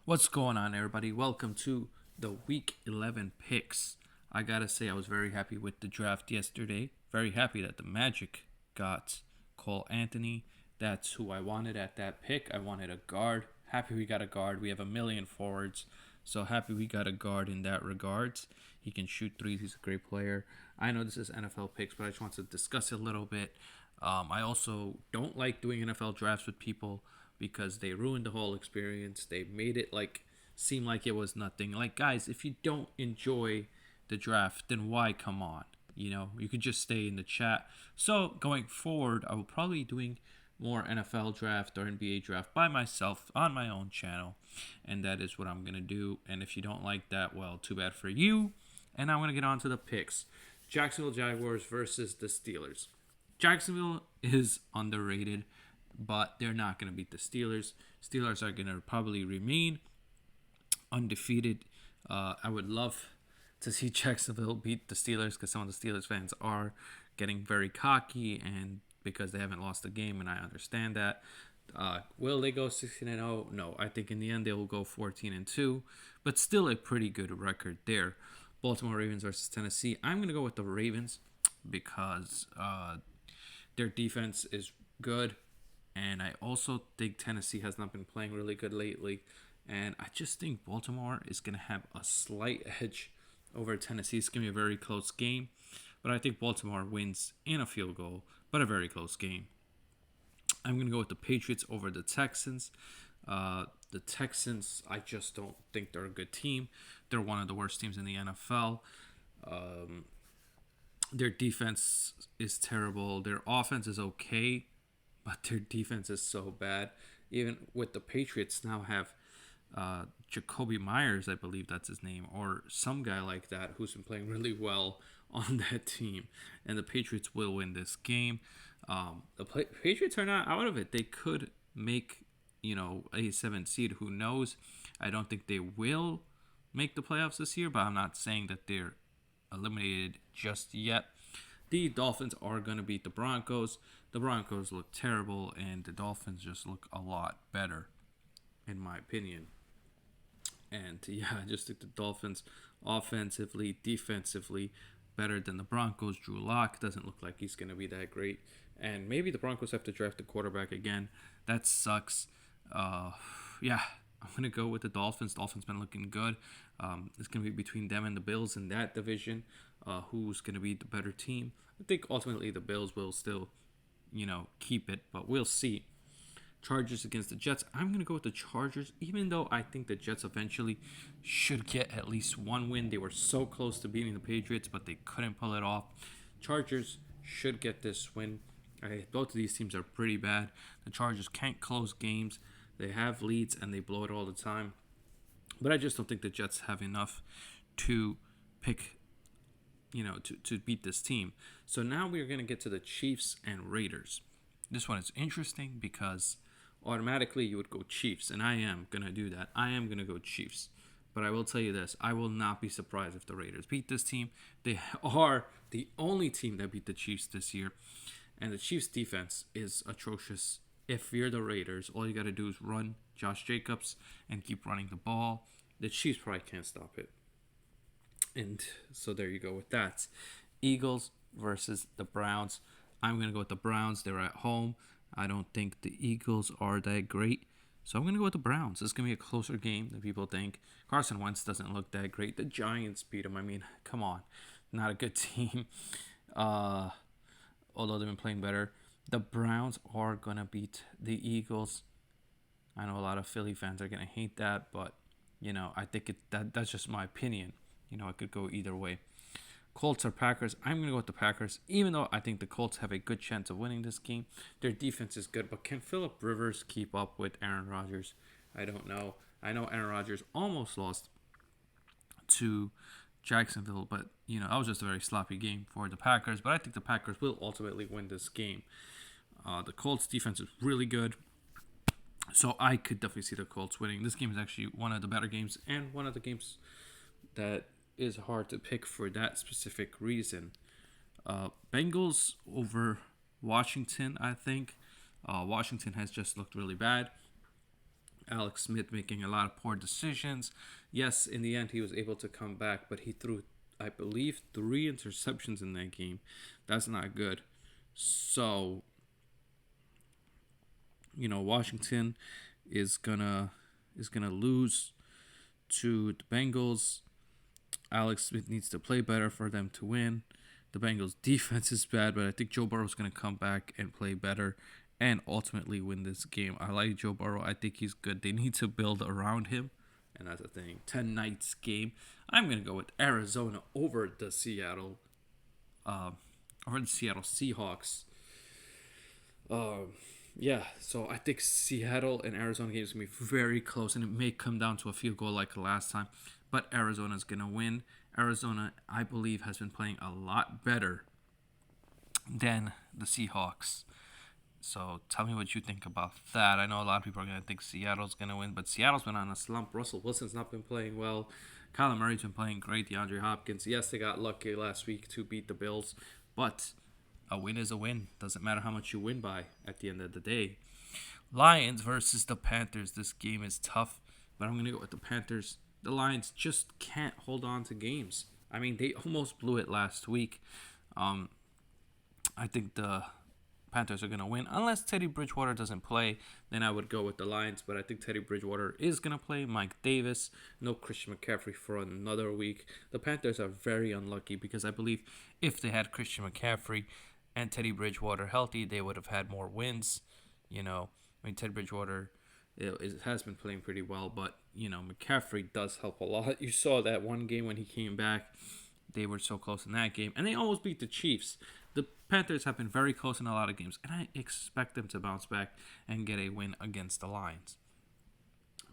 What's going on, everybody? Welcome to the Week 11 picks. I gotta say, I was very happy with the draft yesterday. Very happy that the Magic got Cole Anthony. That's who I wanted at that pick. I wanted a guard. Happy we got a guard. We have a million forwards, so happy we got a guard in that regards. He can shoot threes. He's a great player. I know this is NFL picks, but I just want to discuss it a little bit. I also don't like doing NFL drafts with people because they ruined the whole experience. They made it like seem like it was nothing. Like, guys, if you don't enjoy the draft, then why come on? You could just stay in the chat. So going forward, I will probably be doing more NFL draft or NBA draft by myself on my own channel, and that is what I'm gonna do. And if you don't like that, well, too bad for you. And I'm gonna get on to the picks. Jacksonville Jaguars versus the Steelers. Jacksonville is underrated, but they're not going to beat the Steelers. Steelers are going to probably remain undefeated. I would love to see Jacksonville beat the Steelers because some of the Steelers fans are getting very cocky and because they haven't lost a game, and I understand that. Will they go 16-0? No, I think in the end they will go 14-2, but still a pretty good record there. Baltimore Ravens versus Tennessee. I'm going to go with the Ravens because their defense is good. And I also think Tennessee has not been playing really good lately. And I just think Baltimore is going to have a slight edge over Tennessee. It's going to be a very close game. But I think Baltimore wins in a field goal, but a very close game. I'm going to go with the Patriots over the Texans. The Texans, I just don't think they're a good team. They're one of the worst teams in the NFL. Their defense is terrible. Their offense is okay, but their defense is so bad. Even with the Patriots now have Jacoby Myers, I believe that's his name, or some guy like that who's been playing really well on that team. And the Patriots will win this game. Patriots are not out of it. They could make, a 7th seed. Who knows? I don't think they will make the playoffs this year, but I'm not saying that they're eliminated just yet. The Dolphins are going to beat the Broncos. The Broncos look terrible, and the Dolphins just look a lot better, in my opinion. And yeah, I just think the Dolphins, offensively, defensively, better than the Broncos. Drew Lock doesn't look like he's going to be that great. And maybe the Broncos have to draft a quarterback again. That sucks. Yeah, I'm going to go with the Dolphins. Dolphins been looking good. It's going to be between them and the Bills in that division. Who's going to be the better team? I think ultimately the Bills will still, keep it, but we'll see. Chargers against the Jets. I'm going to go with the Chargers, even though I think the Jets eventually should get at least one win. They were so close to beating the Patriots, but they couldn't pull it off. Chargers should get this win. Both of these teams are pretty bad. The Chargers can't close games. They have leads and they blow it all the time. But I just don't think the Jets have enough to pick, to beat this team. So now we're going to get to the Chiefs and Raiders. This one is interesting because automatically you would go Chiefs, and I am going to do that. I am going to go Chiefs. But I will tell you this, I will not be surprised if the Raiders beat this team. They are the only team that beat the Chiefs this year. And the Chiefs' defense is atrocious. If you're the Raiders, all you got to do is run Josh Jacobs and keep running the ball. The Chiefs probably can't stop it. And so there you go with that. Eagles versus the Browns. I'm going to go with the Browns. They're at home. I don't think the Eagles are that great. So I'm going to go with the Browns. It's going to be a closer game than people think. Carson Wentz doesn't look that great. The Giants beat him. I mean, come on. Not a good team. Although they've been playing better. The Browns are going to beat the Eagles. I know a lot of Philly fans are going to hate that, but, I think that's just my opinion. It could go either way. Colts or Packers. I'm going to go with the Packers, even though I think the Colts have a good chance of winning this game. Their defense is good, but can Phillip Rivers keep up with Aaron Rodgers? I don't know. I know Aaron Rodgers almost lost to Jacksonville, but, that was just a very sloppy game for the Packers. But I think the Packers will ultimately win this game. The Colts defense is really good. So I could definitely see the Colts winning. This game is actually one of the better games and one of the games that is hard to pick for that specific reason. Bengals over Washington, I think. Washington has just looked really bad. Alex Smith making a lot of poor decisions. Yes, in the end, he was able to come back, but he threw, I believe, 3 interceptions in that game. That's not good. So, Washington is gonna lose to the Bengals. Alex Smith needs to play better for them to win. The Bengals defense is bad, but I think Joe Burrow's going to come back and play better and ultimately win this game. I like Joe Burrow. I think he's good. They need to build around him, and that's the thing. 10 nights game. I'm going to go with Arizona over the Seattle Seahawks. Yeah, so I think Seattle and Arizona games going to be very close, and it may come down to a field goal like last time, but Arizona's going to win. Arizona, I believe, has been playing a lot better than the Seahawks. So tell me what you think about that. I know a lot of people are going to think Seattle's going to win, but Seattle's been on a slump. Russell Wilson's not been playing well. Kyler Murray's been playing great. DeAndre Hopkins, yes, they got lucky last week to beat the Bills, but a win is a win. Doesn't matter how much you win by at the end of the day. Lions versus the Panthers. This game is tough, but I'm going to go with the Panthers. The Lions just can't hold on to games. I mean, they almost blew it last week. I think the Panthers are going to win. Unless Teddy Bridgewater doesn't play, then I would go with the Lions. But I think Teddy Bridgewater is going to play. Mike Davis, no Christian McCaffrey for another week. The Panthers are very unlucky because I believe if they had Christian McCaffrey and Teddy Bridgewater healthy, they would have had more wins. Teddy Bridgewater it has been playing pretty well, but McCaffrey does help a lot. You saw that one game when he came back, they were so close in that game, and they almost beat the Chiefs. The Panthers have been very close in a lot of games, and I expect them to bounce back and get a win against the Lions.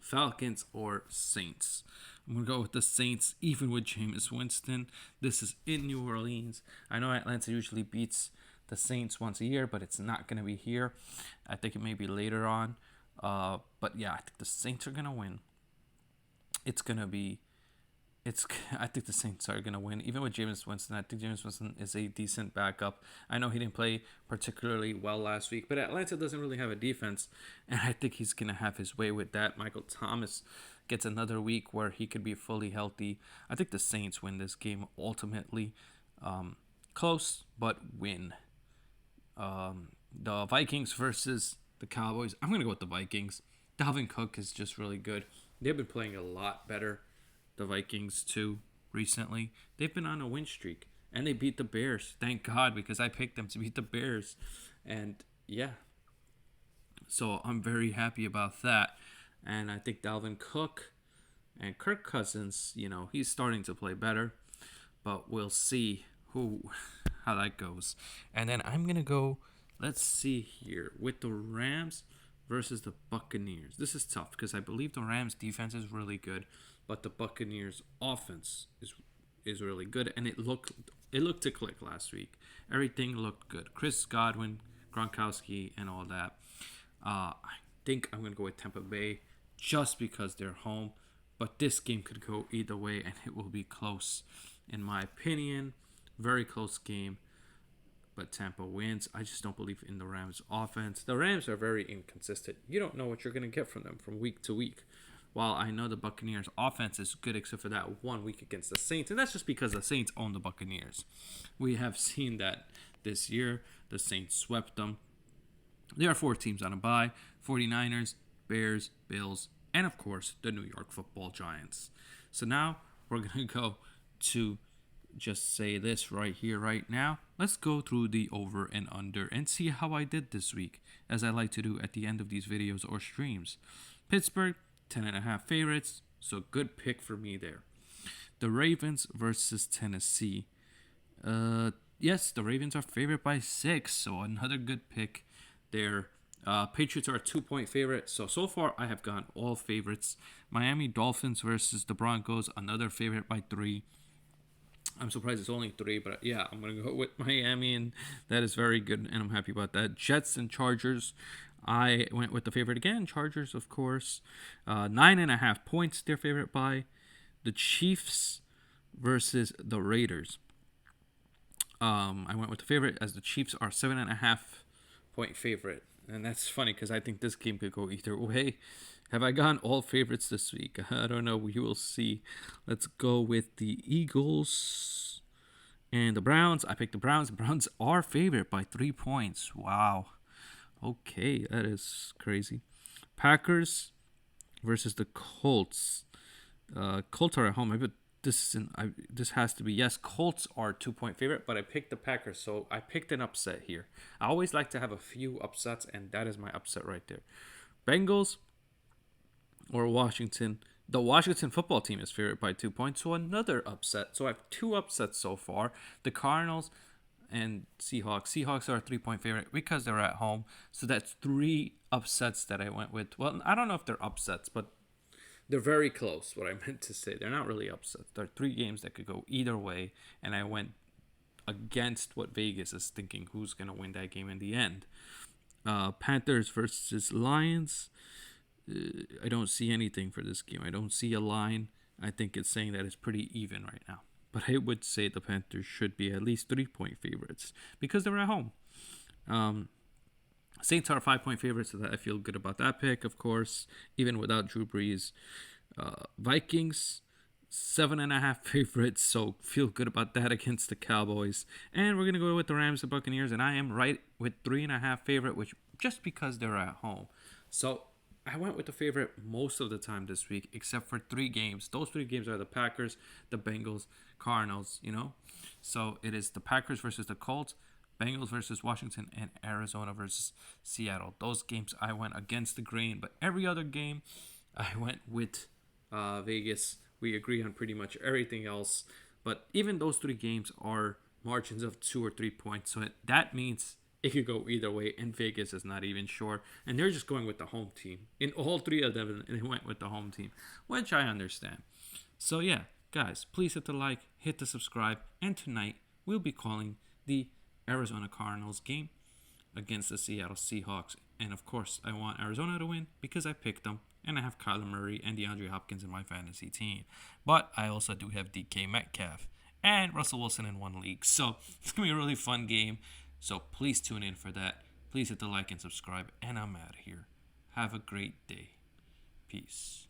Falcons or Saints? I'm going to go with the Saints, even with Jameis Winston. This is in New Orleans. I know Atlanta usually beats the Saints once a year, but it's not going to be here. I think it may be later on. But yeah, I think the Saints are gonna win. I think the Saints are gonna win, even with Jameis Winston. I think Jameis Winston is a decent backup. I know he didn't play particularly well last week, but Atlanta doesn't really have a defense, and I think he's gonna have his way with that. Michael Thomas gets another week where he could be fully healthy. I think the Saints win this game ultimately. Close, but win. The Vikings versus the Cowboys. I'm going to go with the Vikings. Dalvin Cook is just really good. They've been playing a lot better, the Vikings, too, recently. They've been on a win streak, and they beat the Bears. Thank God, because I picked them to beat the Bears. And, yeah. So, I'm very happy about that. And I think Dalvin Cook and Kirk Cousins, he's starting to play better. But we'll see how that goes. And then I'm going to go... Let's see here with the Rams versus the Buccaneers. This is tough because I believe the Rams defense is really good, but the Buccaneers offense is really good, and it looked to click last week. Everything looked good. Chris Godwin, Gronkowski, and all that. I think I'm gonna go with Tampa Bay just because they're home, but this game could go either way, and it will be close, in my opinion. Very close game. But Tampa wins. I just don't believe in the Rams' offense. The Rams are very inconsistent. You don't know what you're going to get from them from week to week. While I know the Buccaneers' offense is good except for that 1 week against the Saints. And that's just because the Saints own the Buccaneers. We have seen that this year. The Saints swept them. There are 4 teams on a bye. 49ers, Bears, Bills, and of course, the New York Football Giants. So now we're going to go to just say this right here, right now. Let's go through the over and under and see how I did this week, as I like to do at the end of these videos or streams. Pittsburgh, 10.5 favorites, so good pick for me there. The Ravens versus Tennessee. Yes, the Ravens are favored by 6, so another good pick there. Patriots are a 2-point favorite, so far I have gone all favorites. Miami Dolphins versus the Broncos, another favorite by 3. I'm surprised it's only 3, but yeah, I'm going to go with Miami, and that is very good, and I'm happy about that. Jets and Chargers. I went with the favorite again. Chargers, of course. 9.5 points, their favorite by. The Chiefs versus the Raiders. I went with the favorite as the Chiefs are 7.5 point favorite. And that's funny because I think this game could go either way. Have I gone all favorites this week? I don't know. We will see. Let's go with the Eagles and the Browns. I picked the Browns. The Browns are favored by 3 points. Wow. Okay, that is crazy. Packers versus the Colts. Colts are at home. This has to be, yes. Colts are 2 point favorite, but I picked the Packers, so I picked an upset here. I always like to have a few upsets, and that is my upset right there. Bengals or Washington. The Washington football team is favored by 2 points, so another upset. So I have two upsets so far. The Cardinals and Seahawks. Seahawks are a 3 point favorite because they're at home. So that's three upsets that I went with. Well, I don't know if they're upsets, but they're very close. What I meant to say, they're not really upsets. There are three games that could go either way, and I went against what Vegas is thinking. Who's gonna win that game in the end? Panthers versus Lions. I don't see anything for this game. I don't see a line. I think it's saying that it's pretty even right now. But I would say the Panthers should be at least 3 point favorites because they're at home. Saints are 5 point favorites, so that I feel good about that pick, of course, even without Drew Brees. Vikings, 7.5 favorites, so feel good about that against the Cowboys. And we're going to go with the Rams and Buccaneers, and I am right with 3.5 favorite, which just because they're at home. So I went with the favorite most of the time this week, except for 3 games. Those 3 games are the Packers, the Bengals, Cardinals, So it is the Packers versus the Colts, Bengals versus Washington, and Arizona versus Seattle. Those games I went against the grain, but every other game I went with Vegas. We agree on pretty much everything else. But even those 3 games are margins of 2 or 3 points. So that means it could go either way, and Vegas is not even sure. And they're just going with the home team. In all 3 of them, they went with the home team, which I understand. So yeah, guys, please hit the like, hit the subscribe, and tonight we'll be calling the Arizona Cardinals game against the Seattle Seahawks. And of course, I want Arizona to win because I picked them, and I have Kyler Murray and DeAndre Hopkins in my fantasy team. But I also do have DK Metcalf and Russell Wilson in one league. So it's going to be a really fun game. So please tune in for that. Please hit the like and subscribe. And I'm out of here. Have a great day. Peace.